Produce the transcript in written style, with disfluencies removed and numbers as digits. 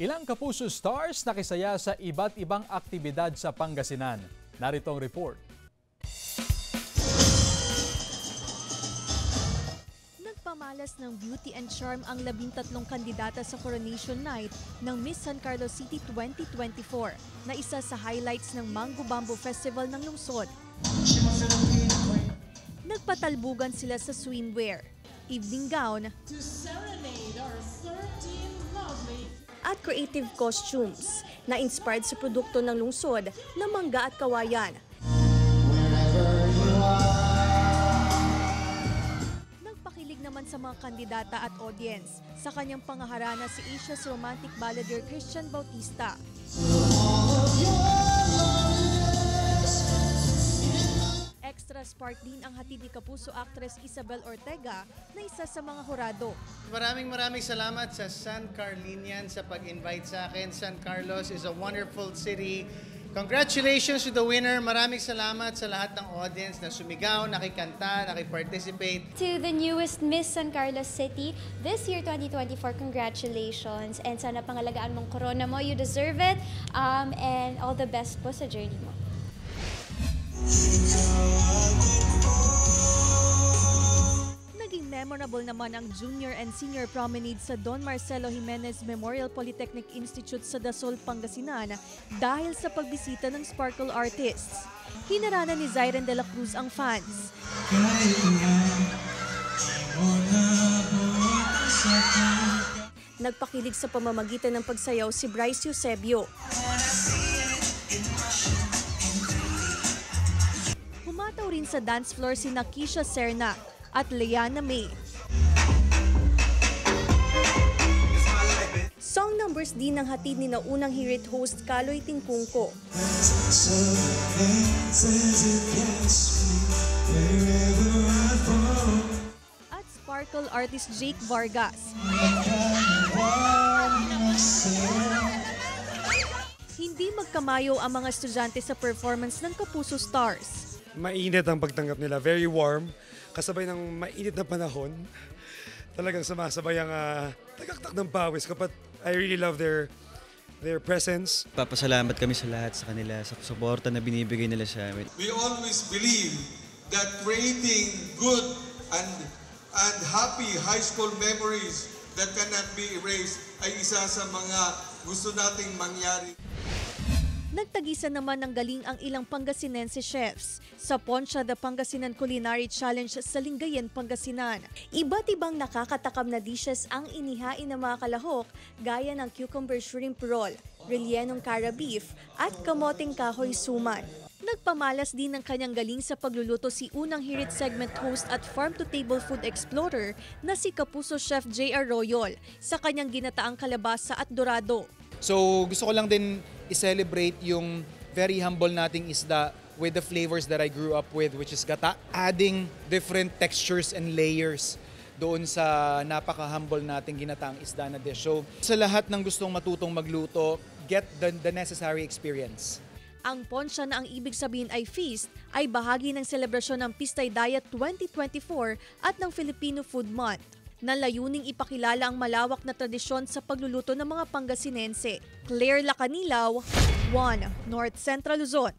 Ilang Kapuso stars nakisaya sa iba't ibang aktibidad sa Pangasinan. Narito ang report. Nagpamalas ng beauty and charm ang 13 kandidata sa Coronation Night ng Miss San Carlos City 2024 na isa sa highlights ng Mango Bamboo Festival ng lungsod. Nagpatalbugan sila sa swimwear, evening gown, at creative costumes na inspired sa produkto ng lungsod na mangga at kawayan. Nagpakilig naman sa mga kandidata at audience sa kanyang pangaharana si Asia's romantic balladeer Christian Bautista. Extra spark din ang hatid ni Kapuso actress Isabel Ortega na isa sa mga hurado. Maraming salamat sa San Carlinian sa pag-invite sa akin. San Carlos is a wonderful city. Congratulations to the winner. Maraming salamat sa lahat ng audience na sumigaw, nakikanta, nakiparticipate. To the newest Miss San Carlos City, this year 2024, congratulations. And sana pangalagaan mong corona mo. You deserve it. And all the best po sa journey mo. Naging memorable naman ang junior and senior promenade sa Don Marcelo Jimenez Memorial Polytechnic Institute sa Dasol, Pangasinan dahil sa pagbisita ng Sparkle artists. Hinarana ni Zyren de la Cruz ang fans. Nagpakilig sa pamamagitan ng pagsayaw si Bryce Eusebio. Humataw rin sa dance floor si Nakisha Serna at Leana May. Song numbers din ang hatid ni naunang Hirit host Kaloy Tingkungko. At Sparkle artist Jake Vargas. Hindi magkamayo ang mga estudyante sa performance ng Kapuso Stars. Mainit ang pagtanggap nila, very warm. Kasabay ng mainit na panahon, talagang sumasabay ang tagaktak ng pawis. Kapag I really love their presence. Papasalamat kami sa lahat sa kanila, sa suporta na binibigay nila sa amin. We always believe that creating good and happy high school memories that cannot be erased ay isa sa mga gusto nating mangyari. Nagtagisan naman ng galing ang ilang Pangasinense chefs sa Poncha the Pangasinan Culinary Challenge sa Lingayen, Pangasinan. Iba't ibang nakakatakam na dishes ang inihain ng mga kalahok gaya ng cucumber shrimp roll, rellenong cara beef at kamoteng kahoy suman. Nagpamalas din ng kanyang galing sa pagluluto si unang Hirit segment host at farm-to-table food explorer na si Kapuso Chef J.R. Royol sa kanyang ginataang kalabasa at dorado. So gusto ko lang din i-celebrate yung very humble nating isda with the flavors that I grew up with, which is gata. Adding different textures and layers doon sa napaka-humble nating ginataang isda na dish. So sa lahat ng gustong matutong magluto, get the necessary experience. Ang Poncha na ang ibig sabihin ay feast ay bahagi ng selebrasyon ng Pistay Diet 2024 at ng Filipino Food Month na layuning ipakilala ang malawak na tradisyon sa pagluluto ng mga Pangasinense. Claire Lacanilaw, 1 North Central Luzon.